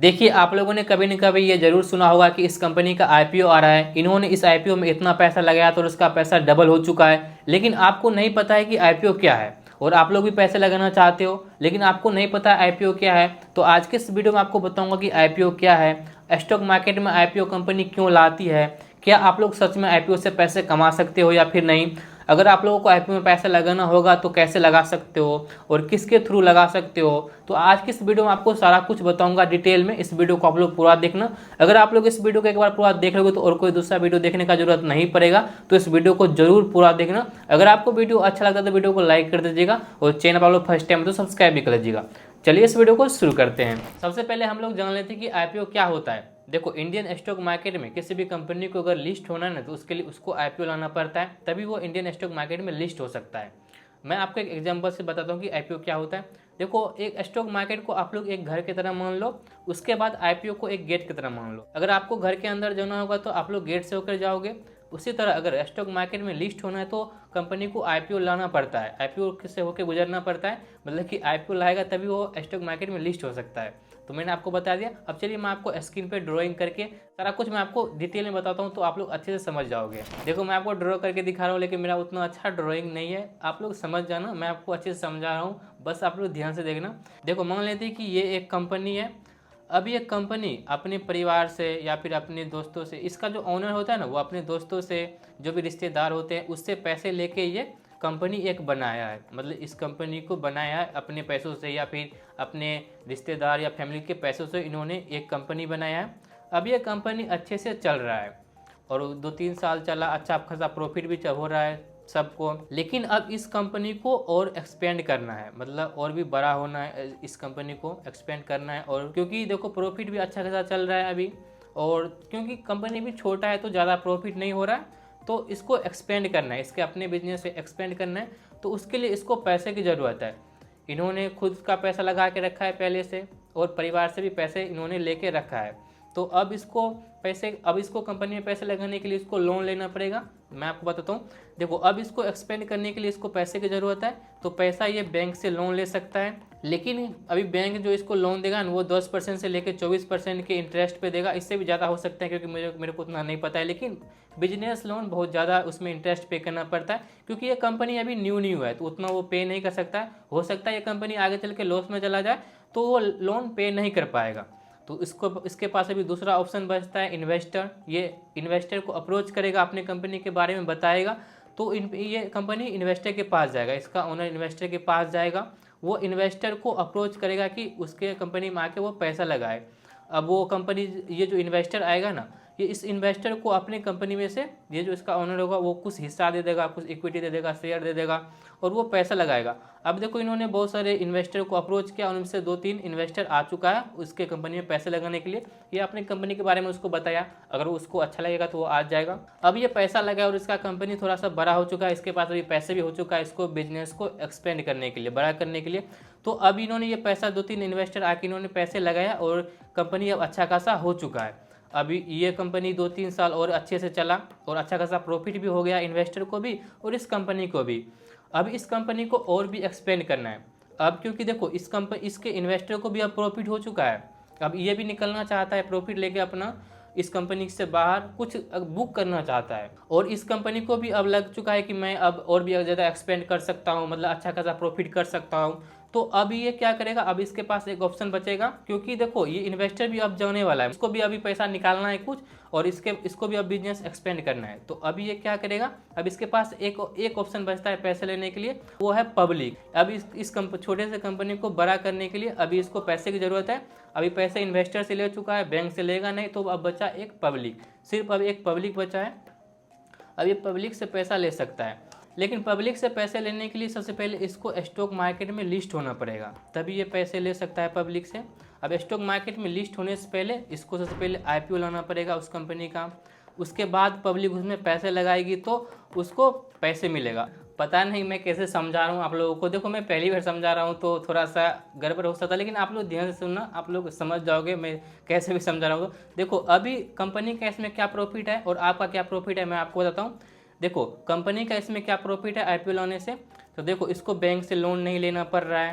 देखिए, आप लोगों ने कभी न कभी ये ज़रूर सुना होगा कि इस कंपनी का आईपीओ आ रहा है, इन्होंने इस आईपीओ में इतना पैसा लगाया तो उसका पैसा डबल हो चुका है। लेकिन आपको नहीं पता है कि आईपीओ क्या है, और आप लोग भी पैसे लगाना चाहते हो लेकिन आपको नहीं पता आईपीओ क्या है। तो आज के इस वीडियो में आपको बताऊंगा कि आईपीओ क्या है, स्टॉक मार्केट में आईपीओ कंपनी क्यों लाती है, क्या आप लोग सच में आईपीओ से पैसे कमा सकते हो या फिर नहीं, अगर आप लोगों को आईपीओ में पैसा लगाना होगा तो कैसे लगा सकते हो और किसके थ्रू लगा सकते हो। तो आज की इस वीडियो में आपको सारा कुछ बताऊंगा डिटेल में। इस वीडियो को आप लोग पूरा देखना। अगर आप लोग इस वीडियो को एक बार पूरा देख लोगे तो और कोई दूसरा वीडियो देखने का जरूरत नहीं पड़ेगा। तो इस वीडियो को जरूर पूरा देखना। अगर आपको वीडियो अच्छा लगता है तो वीडियो को लाइक कर दीजिएगा और चैनल पर आप लोग फर्स्ट टाइम तो सब्सक्राइब भी कर लीजिएगा। चलिए इस वीडियो को शुरू करते हैं। सबसे पहले हम लोग जान लेते हैं कि आईपीओ क्या होता है। देखो, इंडियन स्टॉक मार्केट में किसी भी कंपनी को अगर लिस्ट होना है ना तो उसके लिए उसको आईपीओ लाना पड़ता है, तभी वो इंडियन स्टॉक मार्केट में लिस्ट हो सकता है। मैं आपको एक एग्जांपल से बताता हूँ कि आईपीओ क्या होता है। देखो, एक स्टॉक मार्केट को आप लोग एक घर की तरह मान लो, उसके बाद आईपीओ को एक गेट की तरह मान लो। अगर आपको घर के अंदर जाना होगा तो आप लोग गेट से होकर जाओगे। उसी तरह अगर स्टॉक मार्केट में लिस्ट होना है तो कंपनी को आईपीओ लाना पड़ता है, आईपीओ से होकर गुजरना पड़ता है। मतलब कि आईपीओ लाएगा तभी वो स्टॉक मार्केट में लिस्ट हो सकता है। तो मैंने आपको बता दिया। अब चलिए मैं आपको स्क्रीन पे ड्राइंग करके सारा कुछ मैं आपको डिटेल में बताता हूँ तो आप लोग अच्छे से समझ जाओगे। देखो, मैं आपको ड्रॉ करके दिखा रहा हूँ लेकिन मेरा उतना अच्छा ड्राइंग नहीं है, आप लोग समझ जाना। मैं आपको अच्छे से समझा रहा हूँ, बस आप लोग ध्यान से देखना। देखो, मान लेते हैं कि ये एक कंपनी है। अब ये कंपनी अपने परिवार से या फिर अपने दोस्तों से, इसका जो ओनर होता है ना वो अपने दोस्तों से, जो भी रिश्तेदार होते हैं उससे पैसे लेके ये कंपनी एक बनाया है। मतलब इस कंपनी को बनाया है अपने पैसों से या फिर अपने रिश्तेदार या फैमिली के पैसों से इन्होंने एक कंपनी बनाया है। अब ये कंपनी अच्छे से चल रहा है और 2-3 साल चला, अच्छा खासा प्रॉफिट भी हो रहा है सबको। लेकिन अब इस कंपनी को और एक्सपेंड करना है, मतलब और भी बड़ा होना है, इस कंपनी को एक्सपेंड करना है। और क्योंकि देखो प्रॉफिट भी अच्छा खासा चल रहा है अभी, और क्योंकि कंपनी भी छोटा है तो ज़्यादा प्रॉफिट नहीं हो रहा है, तो इसको एक्सपेंड करना है, इसके अपने बिजनेस से एक्सपेंड करना है। तो उसके लिए इसको पैसे की ज़रूरत है। इन्होंने खुद का पैसा लगा के रखा है पहले से, और परिवार से भी पैसे इन्होंने लेके रखा है। तो अब इसको कंपनी में पैसे लगाने के लिए इसको लोन लेना पड़ेगा। मैं आपको बताता हूँ। देखो, अब इसको एक्सपेंड करने के लिए इसको पैसे की ज़रूरत है, तो पैसा ये बैंक से लोन ले सकता है। लेकिन अभी बैंक जो इसको लोन देगा ना वो 10% से लेकर 24% के इंटरेस्ट पे देगा। इससे भी ज़्यादा हो सकता है क्योंकि मेरे को उतना नहीं पता है। लेकिन बिजनेस लोन बहुत ज़्यादा उसमें इंटरेस्ट पे करना पड़ता है, क्योंकि ये कंपनी अभी न्यू है तो उतना वो पे नहीं कर सकता है। हो सकता है ये कंपनी आगे चल के लॉस में चला जाए तो वो लोन पे नहीं कर पाएगा। तो इसके पास अभी दूसरा ऑप्शन बचता है इन्वेस्टर। ये इन्वेस्टर को अप्रोच करेगा, अपने कंपनी के बारे में बताएगा, तो ये कंपनी इन्वेस्टर के पास जाएगा, इसका ओनर इन्वेस्टर के पास जाएगा। वो इन्वेस्टर को अप्रोच करेगा कि उसके कंपनी में आके वो पैसा लगाए। अब वो कंपनी, ये जो इन्वेस्टर आएगा ना, ये इस इन्वेस्टर को अपने कंपनी में से, ये जो इसका ओनर होगा वो कुछ हिस्सा दे देगा, कुछ इक्विटी दे देगा, शेयर दे देगा, और वो पैसा लगाएगा। अब देखो, इन्होंने बहुत सारे इन्वेस्टर को अप्रोच किया, उनमें से 2-3 इन्वेस्टर आ चुका है उसके कंपनी में पैसे लगाने के लिए। ये अपनी कंपनी के बारे में उसको बताया, अगर उसको अच्छा लगेगा तो वो आ जाएगा। अब ये पैसा लगाया और इसका कंपनी थोड़ा सा बड़ा हो चुका है, इसके पास अभी पैसे भी हो चुका है इसको बिजनेस को एक्सपेंड करने के लिए, बड़ा करने के लिए। तो अब इन्होंने ये पैसा 2-3 इन्वेस्टर आके इन्होंने पैसे लगाया और कंपनी अब अच्छा खासा हो चुका है। अभी ये कंपनी 2-3 साल और अच्छे से चला और अच्छा खासा प्रॉफिट भी हो गया इन्वेस्टर को भी और इस कंपनी को भी। अब इस कंपनी को और भी एक्सपेंड करना है। अब क्योंकि देखो, इसके इन्वेस्टर को भी अब प्रॉफिट हो चुका है, अब ये भी निकलना चाहता है प्रॉफिट लेके अपना, इस कंपनी से बाहर कुछ बुक करना चाहता है। और इस कंपनी को भी अब लग चुका है कि मैं अब और भी ज़्यादा एक्सपेंड कर सकता हूँ, मतलब अच्छा खासा प्रॉफिट कर सकता हूँ। तो अब ये क्या करेगा, अब इसके पास एक ऑप्शन बचेगा, क्योंकि देखो ये इन्वेस्टर भी अब जाने वाला है, इसको भी अभी पैसा निकालना है कुछ, और इसको भी अब बिजनेस एक्सपेंड करना है। तो अभी ये क्या करेगा, अब इसके पास एक ऑप्शन बचता है पैसे लेने के लिए, वो है पब्लिक। अब इस छोटे से कंपनी को बड़ा करने के लिए अभी इसको पैसे की ज़रूरत है। अभी पैसे इन्वेस्टर से ले चुका है, बैंक से लेगा नहीं, तो अब बचा एक पब्लिक, सिर्फ अब एक पब्लिक बचा है। अब ये पब्लिक से पैसा ले सकता है, लेकिन पब्लिक से पैसे लेने के लिए सबसे पहले इसको स्टॉक मार्केट में लिस्ट होना पड़ेगा, तभी ये पैसे ले सकता है पब्लिक से। अब स्टॉक मार्केट में लिस्ट होने से पहले इसको सबसे पहले आईपीओ लाना पड़ेगा उस कंपनी का, उसके बाद पब्लिक उसमें पैसे लगाएगी तो उसको पैसे मिलेगा। पता नहीं मैं कैसे समझा रहा हूँ आप लोगों को। देखो, मैं पहली बार समझा रहा हूँ तो थोड़ा सा गड़बड़ हो सकता है, लेकिन आप लोग ध्यान से सुनना, आप लोग समझ जाओगे मैं कैसे भी समझा रहा हूँ। तो देखो, अभी कंपनी का इसमें क्या प्रॉफिट है और आपका क्या प्रॉफिट है मैं आपको बताता हूँ। देखो, कंपनी का इसमें क्या प्रॉफिट है आईपीओ लाने से, तो देखो इसको बैंक से लोन नहीं लेना पड़ रहा है,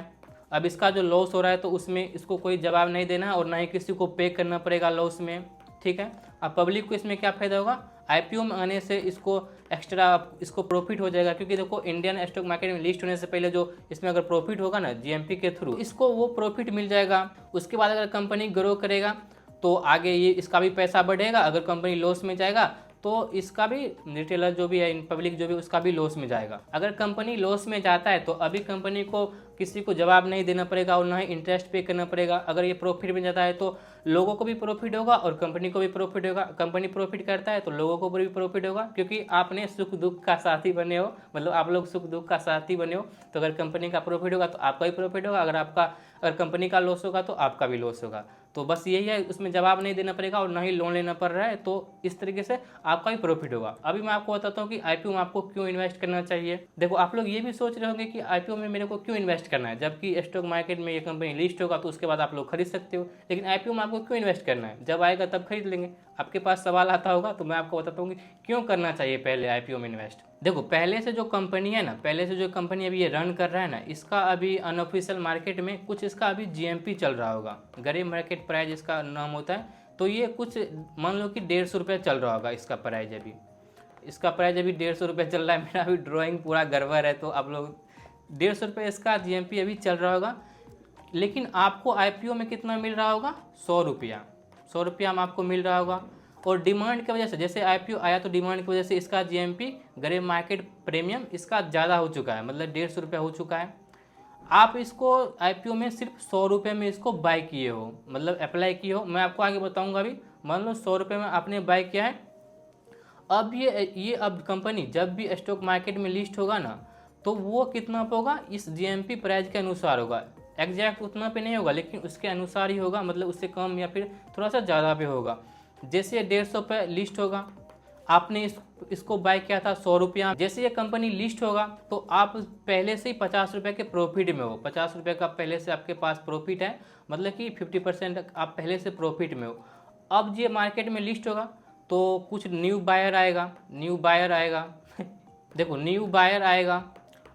अब इसका जो लॉस हो रहा है तो उसमें इसको कोई जवाब नहीं देना और ना ही किसी को पे करना पड़ेगा लॉस में, ठीक है। अब पब्लिक को इसमें क्या फ़ायदा होगा, आईपीओ में आने से इसको एक्स्ट्रा इसको प्रॉफिट हो जाएगा, क्योंकि देखो इंडियन स्टॉक मार्केट में लिस्ट होने से पहले जो इसमें अगर प्रॉफिट होगा ना जीएमपी के थ्रू, इसको वो प्रॉफिट मिल जाएगा। उसके बाद अगर कंपनी ग्रो करेगा तो आगे ये इसका भी पैसा बढ़ेगा, अगर कंपनी लॉस में जाएगा तो इसका भी रिटेलर जो भी है, पब्लिक जो भी, उसका भी लॉस में जाएगा। अगर कंपनी लॉस में जाता है तो अभी कंपनी को किसी को जवाब नहीं देना पड़ेगा और ना ही इंटरेस्ट पे करना पड़ेगा। अगर ये प्रॉफिट में जाता है तो लोगों को भी प्रॉफिट होगा और कंपनी को भी प्रॉफिट होगा। कंपनी प्रॉफिट करता है तो लोगों को भी प्रॉफिट होगा, क्योंकि आपने सुख दुख का साथी बने हो, मतलब आप लोग सुख दुख का साथी बने हो। तो अगर कंपनी का प्रॉफिट होगा तो आपका भी प्रॉफिट होगा, अगर कंपनी का लॉस होगा तो आपका भी लॉस होगा। तो बस यही है, उसमें जवाब नहीं देना पड़ेगा और ना ही लोन लेना पड़ रहा है, तो इस तरीके से आपका भी प्रॉफिट होगा। अभी मैं आपको बताता हूँ कि आईपीओ में आपको क्यों इन्वेस्ट करना चाहिए। देखो आप लोग ये भी सोच रहे होंगे कि आईपीओ में मेरे को क्यों इन्वेस्ट करना है, जबकि स्टॉक मार्केट में ये कंपनी लिस्ट होगा तो उसके बाद आप लोग खरीद सकते हो, लेकिन आईपीओ में आपको क्यों इन्वेस्ट करना है, जब आएगा तब खरीद लेंगे। आपके पास सवाल आता होगा, तो मैं आपको बताता हूँ कि क्यों करना चाहिए पहले आईपीओ में इन्वेस्ट। देखो पहले से जो कंपनी है ना, पहले से जो कंपनी अभी ये रन कर रहा है ना, इसका अभी अनऑफिशियल मार्केट में कुछ इसका अभी जीएमपी चल रहा होगा, गरीब मार्केट प्राइस इसका नाम होता है। तो ये कुछ मान लो कि 150 रुपये चल रहा होगा इसका प्राइस अभी। इसका प्राइस अभी 150 रुपये चल रहा है। मेरा अभी ड्राइंग पूरा गड़बड़ है, तो आप लोग 150 रुपये इसका जीएमपी अभी चल रहा होगा। लेकिन आपको आईपीओ में कितना मिल रहा होगा, 100 रुपया, 100 रुपया में आपको मिल रहा होगा। और डिमांड की वजह से, जैसे आईपीओ आया तो डिमांड की वजह से इसका जीएमपी गरीब मार्केट प्रीमियम इसका ज़्यादा हो चुका है, मतलब 150 रुपया हो चुका है। आप इसको आईपीओ में सिर्फ 100 रुपये में इसको बाय किए हो, मतलब अप्लाई किए हो। मैं आपको आगे बताऊंगा अभी। मान लो 100 रुपये में आपने बाय किया है। अब ये अब कंपनी जब भी स्टॉक मार्केट में लिस्ट होगा ना, तो वो कितना पे होगा, इस जीएमपी प्राइस के अनुसार होगा। एग्जैक्ट उतना पे नहीं होगा, लेकिन उसके अनुसार ही होगा, मतलब उससे कम या फिर थोड़ा सा ज़्यादा पे होगा। जैसे 150 पे लिस्ट होगा, आपने इसको बाय किया था 100 रुपया। जैसे ये कंपनी लिस्ट होगा तो आप पहले से ही 50 रुपये के प्रॉफिट में हो, 50 रुपये का पहले से आपके पास प्रॉफिट है, मतलब कि 50% आप पहले से प्रॉफिट में हो। अब ये मार्केट में लिस्ट होगा तो कुछ न्यू बायर आएगा देखो न्यू बायर आएगा।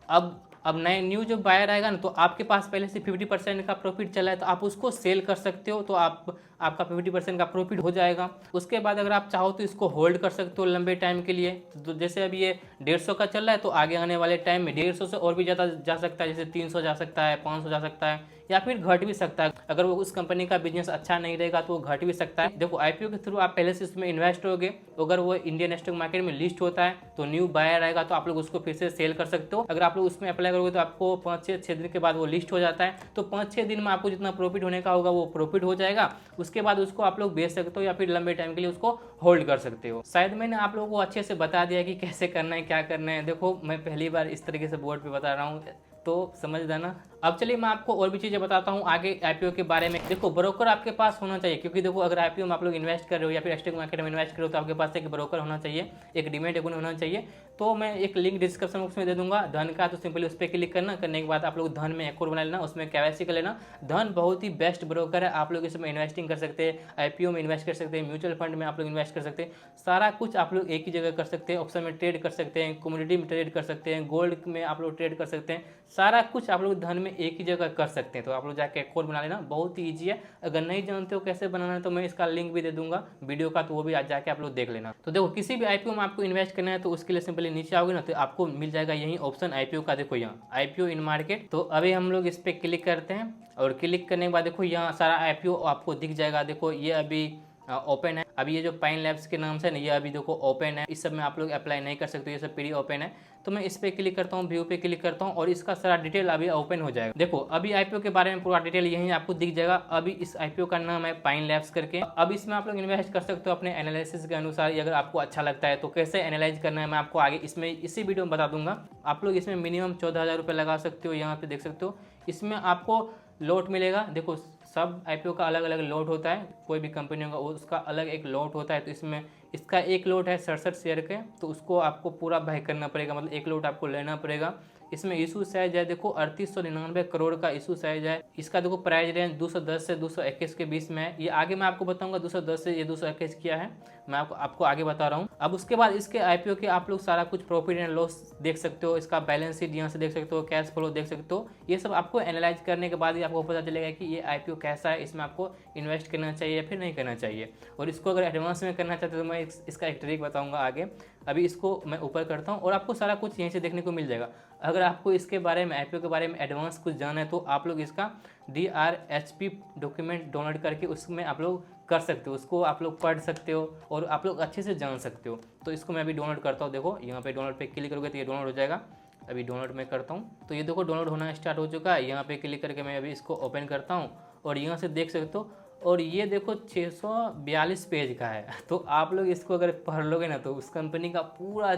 अब नए न्यू जो बायर आएगा ना, तो आपके पास पहले से 50% का प्रॉफिट चला है, तो आप उसको सेल कर सकते हो, तो आपका 50% का प्रॉफिट हो जाएगा। उसके बाद अगर आप चाहो तो इसको होल्ड कर सकते हो लंबे टाइम के लिए। तो जैसे अभी ये 150 का चल रहा है, तो आगे आने वाले टाइम में 150 से और भी ज़्यादा जा सकता है, जैसे 300 जा सकता है, 500 जा सकता है, या फिर घट भी सकता है। अगर वो उस कंपनी का बिजनेस अच्छा नहीं रहेगा तो वो घट भी सकता है। देखो आईपीओ के थ्रू आप पहले से इसमें इन्वेस्ट होगे, अगर वो इंडियन स्टॉक मार्केट में लिस्ट होता है तो न्यू बायर आएगा तो आप लोग उसको फिर से सेल कर सकते हो। अगर आप लोग उसमें अप्लाई करोगे तो आपको 5-6 दिन के बाद वो लिस्ट हो जाता है, तो 5-6 दिन में आपको जितना प्रॉफिट होने का होगा वो प्रॉफिट हो जाएगा। उसके बाद उसको आप लोग बेच सकते हो या फिर लंबे टाइम के लिए उसको होल्ड कर सकते हो। शायद मैंने आप लोगों को अच्छे से बता दिया कि कैसे करना है, क्या करना है। देखो मैं पहली बार इस तरीके से बोर्ड पे बता रहा हूँ, तो समझ जाना। अब चलिए मैं आपको और भी चीज़ें बताता हूँ आगे आईपीओ के बारे में। देखो ब्रोकर आपके पास होना चाहिए, क्योंकि देखो अगर आईपीओ में आप लोग इन्वेस्ट कर रहे हो या फिर स्टॉक मार्केट में इन्वेस्ट कर रहे हो तो आपके पास एक ब्रोकर होना चाहिए, एक डीमैट अकाउंट होना चाहिए। तो मैं एक लिंक डिस्क्रिप्शन बॉक्स में दे दूंगा धन का, तो सिंपली उस पर क्लिक करना। करने के बाद आप लोग धन में अकाउंट बना लेना, उसमें केवाईसी कर लेना। धन बहुत ही बेस्ट ब्रोकर है, आप लोग इसमें इन्वेस्टिंग कर सकते हैं, आईपीओ में इन्वेस्ट कर सकते हैं, म्यूचुअल फंड में आप लोग इन्वेस्ट कर सकते हैं, सारा कुछ आप लोग एक ही जगह कर सकते हैं। ऑप्शन में ट्रेड कर सकते हैं, कमोडिटी में ट्रेड कर सकते हैं, गोल्ड में आप लोग ट्रेड कर सकते हैं, सारा कुछ आप लोग धन में एक ही जगह कर सकते हैं। तो आप लोग जाके अकाउंट बना लेना, बहुत ही ईजी है। अगर नहीं जानते हो कैसे बनाना है तो मैं इसका लिंक भी दे दूंगा वीडियो का, तो वो भी आज जाके आप लोग देख लेना। तो देखो किसी भी आईपीओ में आपको इन्वेस्ट करना है तो उसके लिए सिंपली नीचे आओगे ना, तो आपको मिल जाएगा यही ऑप्शन आईपीओ का। देखो यहाँ आईपीओ इन मार्केट, तो अभी हम लोग इस पर क्लिक करते हैं और क्लिक करने के बाद देखो यहाँ सारा आईपीओ आपको दिख जाएगा। देखो ये अभी ओपन है, अभी ये जो पाइन लैब्स के नाम से ना, ये अभी देखो ओपन है। इस सब में आप लोग अप्लाई नहीं कर सकते, ये सब प्री ओपन है। तो मैं इस पे क्लिक करता हूँ, व्यू पे क्लिक करता हूँ और इसका सारा डिटेल अभी ओपन हो जाएगा। देखो अभी आईपीओ के बारे में पूरा डिटेल यहीं आपको दिख जाएगा। अभी इस आईपीओ का नाम है पाइन लैब्स करके। अब इसमें आप लोग इन्वेस्ट कर सकते हो अपने एनालिसिस के अनुसार, अगर आपको अच्छा लगता है। तो कैसे एनालाइज करना है मैं आपको आगे इसमें इसी वीडियो में बता दूंगा। आप लोग इसमें मिनिमम 14,000 रुपये लगा सकते हो, यहाँ पे देख सकते हो। इसमें आपको लॉट मिलेगा। देखो सब आईपीओ का अलग अलग लॉट होता है, कोई भी कंपनी होगा उसका अलग एक लॉट होता है। तो इसमें इसका एक लॉट है 67 शेयर के, तो उसको आपको पूरा बाय करना पड़ेगा, मतलब एक लॉट आपको लेना पड़ेगा। इसमें इशू साइज है देखो 3899 करोड़ का इशू साइज है। इसका देखो प्राइस रेंज 210 से 221 के बीच में है। ये आगे मैं आपको बताऊंगा 210 से ये 221 क्या है, मैं आपको आगे बता रहा हूँ। अब उसके बाद इसके आईपीओ के आप लोग सारा कुछ प्रॉफिट एंड लॉस देख सकते हो, इसका बैलेंस शीट यहाँ से देख सकते हो, कैश फ्लो देख सकते हो। ये सब आपको एनालाइज करने के बाद ही आपको पता चलेगा कि ये आईपीओ कैसा है, इसमें आपको इन्वेस्ट करना चाहिए या फिर नहीं करना चाहिए। और इसको अगर एडवांस में करना चाहते हो तो मैं इसका एक ट्रिक बताऊंगा आगे। अभी इसको मैं ऊपर करता हूँ और आपको सारा कुछ यहीं से देखने को मिल जाएगा। अगर आपको इसके बारे में आईपीओ के बारे में एडवांस कुछ जानना है तो आप लोग इसका DRHP डॉक्यूमेंट डाउनलोड करके उसमें आप लोग कर सकते हो, उसको आप लोग पढ़ सकते हो और आप लोग अच्छे से जान सकते हो। तो इसको मैं अभी डाउनलोड करता हूँ। देखो यहाँ पे डाउनलोड पे क्लिक करोगे तो ये डाउनलोड हो जाएगा। अभी डाउनलोड में करता हूँ तो ये देखो डाउनलोड होना स्टार्ट हो चुका है। यहाँ पे क्लिक करके मैं अभी इसको ओपन करता हूँ और यहाँ से देख सकते हो। और ये देखो 642 पेज का है। तो आप लोग इसको अगर पढ़ लोगे ना तो उस कंपनी का पूरा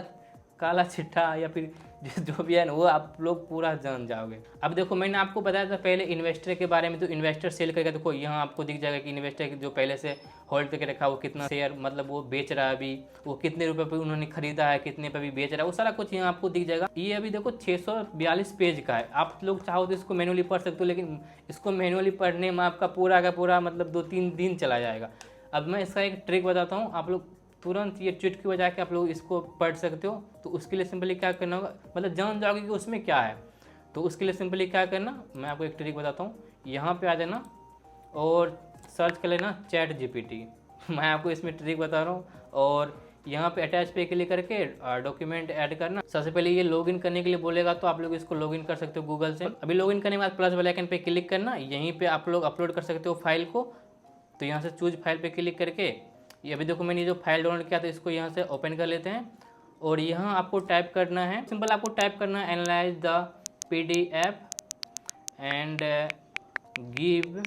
काला चिट्ठा या फिर जो भी है ना वो आप लोग पूरा जान जाओगे। अब देखो मैंने आपको बताया था पहले इन्वेस्टर के बारे में, तो इन्वेस्टर सेल करके देखो यहाँ आपको दिख जाएगा कि इन्वेस्टर जो पहले से होल्ड करके रखा वो कितना शेयर मतलब वो बेच रहा है, अभी वो कितने रुपए पे उन्होंने खरीदा है, कितने पे भी बेच रहा है, वो सारा कुछ यहाँ आपको दिख जाएगा। ये अभी देखो 642 पेज का है। आप लोग चाहो तो इसको मैनुअली पढ़ सकते हो, लेकिन इसको मैनुअली पढ़ने में आपका पूरा का पूरा मतलब 2-3 दिन चला जाएगा। अब मैं इसका एक ट्रिक बताता हूँ, आप लोग तुरंत ये चुटकी बजा के आप लोग इसको पढ़ सकते हो। तो उसके लिए सिंपली क्या करना होगा, मतलब जान जाओगे कि उसमें क्या है। तो उसके लिए सिंपली क्या करना, मैं आपको एक ट्रिक बताता हूँ। यहाँ पे आ जाना और सर्च कर लेना ChatGPT। मैं आपको इसमें ट्रिक बता रहा हूँ। और यहाँ पे अटैच पे क्लिक करके डॉक्यूमेंट ऐड करना। सबसे पहले ये लॉगिन करने के लिए बोलेगा तो आप लोग इसको लॉगिन कर सकते हो गूगल से। अभी लॉगिन करने के बाद प्लस वाले आइकन पे क्लिक करना, यहीं पे आप लोग अपलोड कर सकते हो फाइल को। तो यहाँ से चूज फाइल पे क्लिक करके ये अभी देखो मैंने जो फाइल डाउनलोड किया था इसको यहाँ से ओपन कर लेते हैं। और यहाँ आपको टाइप करना है, सिंपल आपको टाइप करना है analyse the PDF and give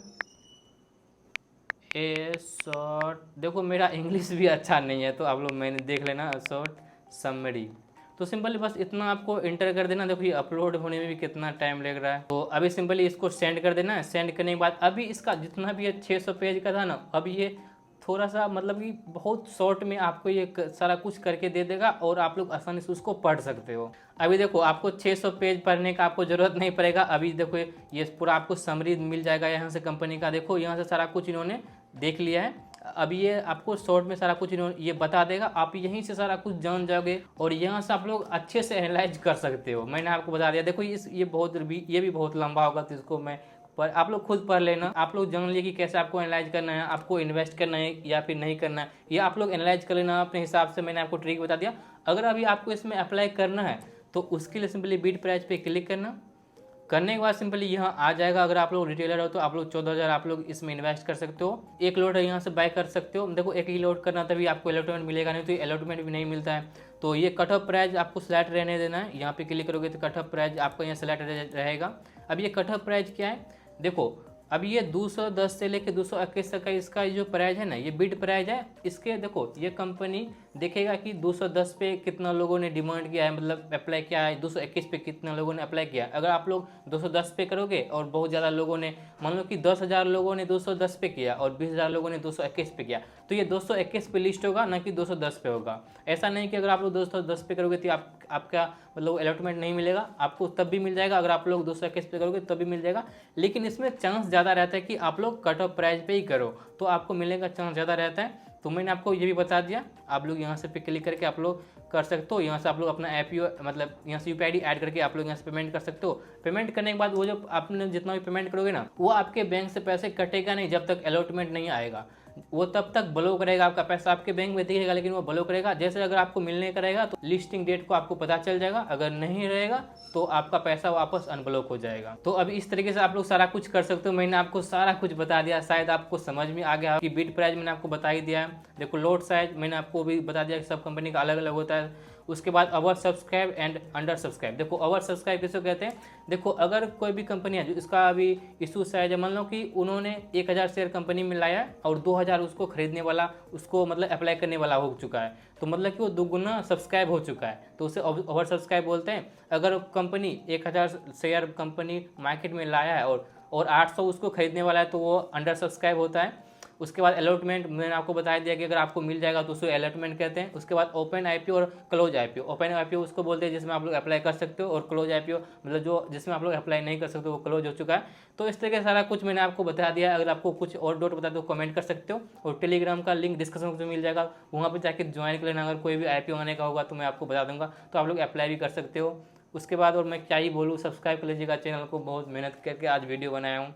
a short, देखो मेरा इंग्लिश भी अच्छा नहीं है तो आप लोग मैंने देख लेना, शॉर्ट समरी। तो सिंपली बस इतना आपको इंटर कर देना। देखो ये अपलोड होने में भी कितना टाइम लग रहा है। तो अभी सिंपली इसको सेंड कर देना है। सेंड करने के बाद अभी इसका जितना भी ये 600 पेज का था ना, अभी ये थोड़ा सा मतलब कि बहुत शॉर्ट में आपको ये सारा कुछ करके दे देगा और आप लोग आसानी से उसको पढ़ सकते हो। अभी देखो आपको 600 पेज पढ़ने का आपको ज़रूरत नहीं पड़ेगा। अभी देखो ये पूरा आपको समरी मिल जाएगा यहाँ से कंपनी का। देखो यहाँ से सारा कुछ इन्होंने देख लिया है। अभी ये आपको शॉर्ट में सारा कुछ इन्होंने ये बता देगा, आप यहीं से सारा कुछ जान जाओगे और यहाँ से आप लोग अच्छे से एनालाइज कर सकते हो। मैंने आपको बता दिया। देखो ये भी बहुत लंबा होगा तो इसको मैं पर आप लोग खुद पढ़ लेना। आप लोग जान लिए कि कैसे आपको एनालाइज करना है, आपको इन्वेस्ट करना है या फिर नहीं करना है, ये आप लोग एनालाइज कर लेना अपने हिसाब से। मैंने आपको ट्रिक बता दिया। अगर अभी आपको इसमें अप्लाई करना है तो उसके लिए सिंपली बिड प्राइस पे क्लिक करना। करने के बाद सिंपली यहाँ आ जाएगा। अगर आप लोग रिटेलर हो तो आप लोग 14,000 आप लोग इसमें इन्वेस्ट कर सकते हो। एक लॉट है यहाँ से बाय कर सकते हो। देखो एक ही लॉट करना तभी आपको अलॉटमेंट मिलेगा, नहीं तो अलॉटमेंट भी नहीं मिलता है। तो ये कट ऑफ प्राइस आपको सेलेक्ट रहने देना है। यहाँ पे क्लिक करोगे तो कट ऑफ प्राइस आपका यहाँ सेलेक्ट रहेगा। अब ये कट ऑफ प्राइस क्या है, देखो अब ये 210 से लेकर 221 तक का इसका जो प्राइस है ना, ये बिड प्राइस है। इसके देखो ये कंपनी देखेगा कि 210 पे कितना लोगों ने डिमांड किया है, मतलब अप्लाई किया है, 221 पे कितना लोगों ने अप्लाई किया है। अगर आप लोग 210 पे करोगे और बहुत ज़्यादा लोगों ने, मान लो कि 10,000 लोगों ने 210 पे किया और 20,000 लोगों ने 221 पे किया, तो ये 221 पे लिस्ट होगा, ना कि 210 पे होगा। ऐसा नहीं कि अगर आप लोग 210 पे करोगे तो आपका मतलब अलॉटमेंट नहीं मिलेगा, आपको तब भी मिल जाएगा। अगर आप लोग 221 पे करोगे तब भी मिल जाएगा, लेकिन इसमें चांस ज़्यादा रहता है कि आप लोग कट ऑफ प्राइस पे ही करो तो आपको मिलने का चांस ज़्यादा रहता है। तो मैंने आपको ये भी बता दिया। आप लोग यहाँ से पे क्लिक करके आप लोग कर सकते हो। यहाँ से आप लोग अपना आईपीओ मतलब यहाँ से UPI ID ऐड करके आप लोग यहाँ से पेमेंट कर सकते हो। पेमेंट करने के बाद वो जो आपने जितना भी पेमेंट करोगे ना, वो आपके बैंक से पैसे कटेगा नहीं जब तक अलॉटमेंट नहीं आएगा। वो तब तक ब्लॉक रहेगा, आपका पैसा आपके बैंक में दिखेगा लेकिन वो ब्लॉक रहेगा। जैसे अगर आपको मिलने का रहेगा तो लिस्टिंग डेट को आपको पता चल जाएगा, अगर नहीं रहेगा तो आपका पैसा वापस अनब्लॉक हो जाएगा। तो अभी इस तरीके से आप लोग सारा कुछ कर सकते हो। मैंने आपको सारा कुछ बता दिया, शायद आपको समझ में आ गया कि बिड प्राइस मैंने आपको बता ही दिया है। देखो लॉट साइज मैंने आपको भी बता दिया कि सब कंपनी का अलग अलग होता है। उसके बाद over subscribe and under subscribe. देखो ओवर सब्सक्राइब किसको कहते हैं, देखो अगर कोई भी कंपनी है जो इसका अभी इशू साइज है, मान लो कि उन्होंने 1000 शेयर कंपनी में लाया और 2000 उसको खरीदने वाला, उसको मतलब अप्लाई करने वाला हो चुका है, तो मतलब कि वो दुगुना सब्सक्राइब हो चुका है, तो उसे ओवर सब्सक्राइब बोलते हैं। अगर कंपनी 1000 शेयर कंपनी मार्केट में लाया है और 800 उसको खरीदने वाला है तो वो अंडर सब्सक्राइब होता है। उसके बाद अलॉटमेंट मैंने आपको बता दिया कि अगर आपको मिल जाएगा तो उसको अलॉटमेंट कहते हैं। उसके बाद ओपन आईपीओ और क्लोज आईपीओ। ओपन आईपीओ उसको बोलते हैं जिसमें आप लोग अप्लाई कर सकते हो, और क्लोज आईपीओ मतलब जो जिसमें आप लोग अप्लाई नहीं कर सकते, वो क्लोज हो चुका है। तो इस तरह का सारा कुछ मैंने आपको बता दिया। अगर आपको कुछ और डाउट बता तो कमेंट कर सकते हो, और टेलीग्राम का लिंक डिस्क्रिप्शन में मिल जाएगा, वहाँ पर जाकर ज्वाइन कर लेना। अगर कोई भी आईपीओ आने का होगा तो मैं आपको बता दूंगा, तो आप लोग अप्लाई भी कर सकते हो। उसके बाद और मैं क्या ही बोलूँ, सब्सक्राइब कर लीजिएगा चैनल को, बहुत मेहनत करके आज वीडियो बनाया हूँ।